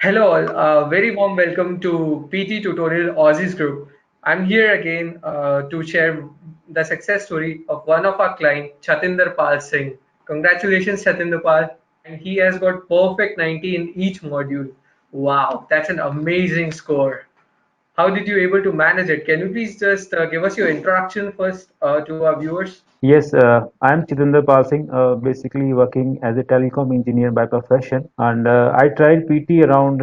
Hello all, very warm welcome to PT Tutorial Aussies group. I'm here again to share the success story of one of our client, Chatinder Singh. Congratulations, Chatinder Pal. And he has got perfect 90 in each module. Wow, that's an amazing score. How did you able to manage it? Can you please just give us your introduction first to our viewers? Yes, I'm Chatinder Singh, basically working as a telecom engineer by profession, and I tried PT around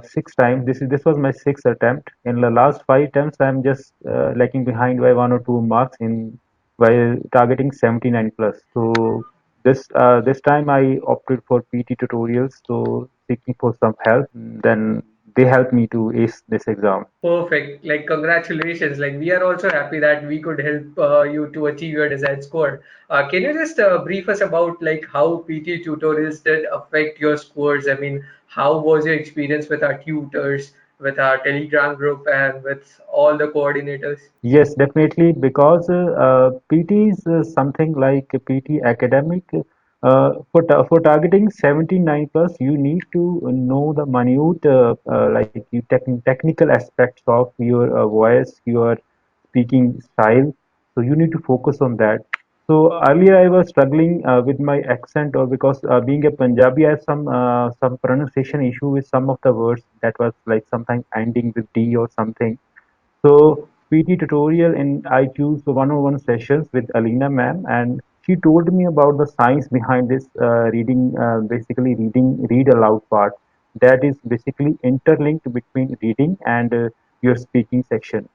6 times. This was my sixth attempt. In the last 5 attempts, I'm just lagging behind by 1 or 2 marks in while targeting 79 plus. So this time I opted for PT tutorials, so seeking for some help. Then they helped me to ace this exam. Perfect. Like, congratulations. Like, we are also happy that we could help you to achieve your desired score. Can you just brief us about like how PT tutorials did affect your scores? I mean, how was your experience with our tutors, with our Telegram group, and with all the coordinators? Yes, definitely, because PT is something like a PT Academic. For targeting 79 plus, you need to know the minute, like you technical aspects of your voice, your speaking style. So you need to focus on that. So earlier I was struggling with my accent, or because being a Punjabi, I have some pronunciation issue with some of the words that was like sometimes ending with D or something. So PT tutorial, and I choose one-on-one sessions with Alina ma'am, and she told me about the science behind this reading, basically read aloud part. That is basically interlinked between reading and your speaking section.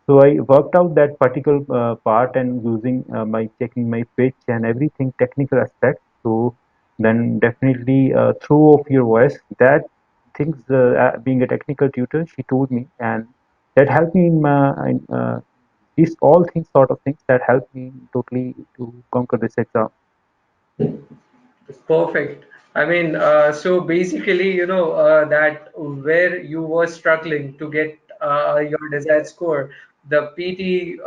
So I worked out that particular part and using my checking my pitch and everything technical aspect. So then definitely throw off your voice. That things being a technical tutor, she told me, and that helped me in these all things sort of things that helped me totally to conquer this exam. Perfect. I mean, so basically, that where you were struggling to get your desired score, the PT,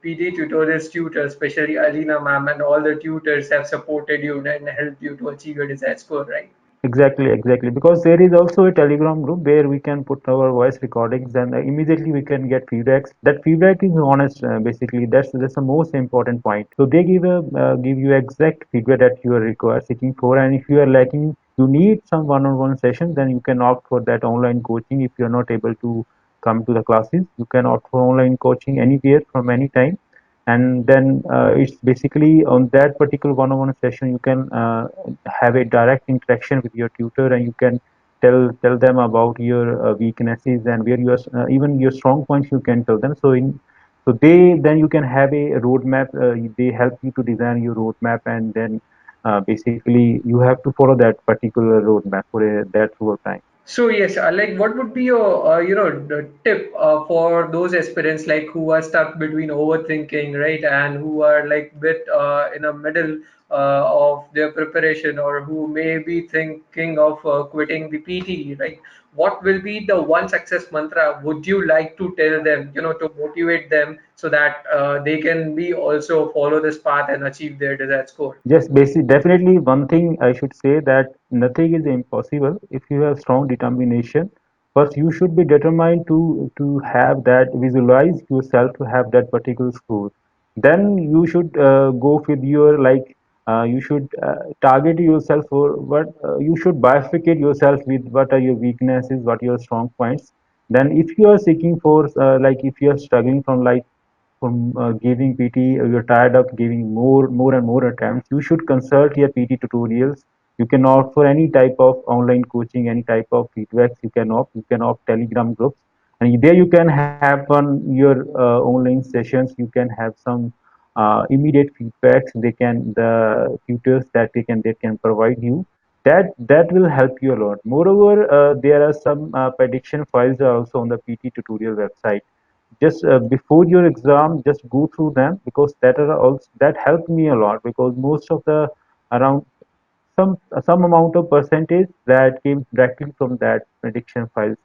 PT tutorials tutor, especially Alina ma'am and all the tutors have supported you and helped you to achieve your desired score, right? Exactly, exactly. Because there is also a Telegram group where we can put our voice recordings and immediately we can get feedbacks. That feedback is honest, basically. That's the most important point. So they give you exact feedback that you are required seeking for, and if you are lacking, you need some one-on-one sessions, then you can opt for that online coaching. If you are not able to come to the classes, you can opt for online coaching anywhere from any time, and then it's basically on that particular one-on-one session you can have a direct interaction with your tutor, and you can tell them about your weaknesses and where your even your strong points you can tell them. So they then you can have a roadmap. They help you to design your roadmap, and then basically you have to follow that particular roadmap for that whole time. So yes, like what would be your the tip for those aspirants like who are stuck between overthinking, right, and who are like bit in a middle of their preparation, or who may be thinking of quitting the PTE, right? What will be the one success mantra would you like to tell them, to motivate them so that they can be also follow this path and achieve their desired score? Yes, definitely one thing I should say that nothing is impossible if you have strong determination. First, you should be determined to have that, visualize yourself to have that particular score. Then you should go with your like you should target yourself for what you should bifurcate yourself with what are your weaknesses, what are your strong points. Then if you are seeking for like if you are struggling from giving PT, you're tired of giving more and more attempts, you should consult your PT tutorials. You can opt for any type of online coaching, any type of feedbacks you can opt. You can opt Telegram groups, and there you can have on your online sessions. You can have some immediate feedbacks. The tutors that they can provide you. That will help you a lot. Moreover, there are some prediction files also on the PT tutorial website. Just before your exam, just go through them, because that helped me a lot, because most of the around some amount of percentage that came directly from that prediction files.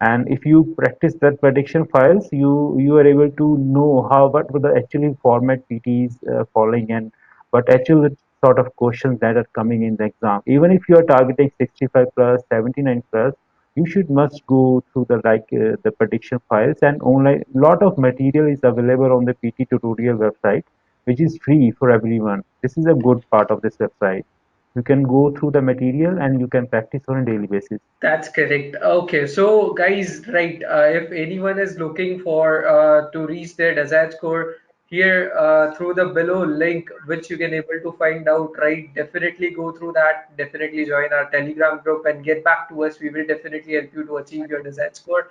And if you practice that prediction files, you are able to know how what were the actually format PT is following, and what actual sort of questions that are coming in the exam. Even if you are targeting 65 plus, 79 plus, you should must go through the prediction files, and online lot of material is available on the PT tutorial website, which is free for everyone. This is a good part of this website. You can go through the material and you can practice on a daily basis. That's correct. Okay, so guys, right, if anyone is looking for to reach their desired score here through the below link, which you can able to find out, right, definitely go through that, definitely join our Telegram group and get back to us. We will definitely help you to achieve your desired score.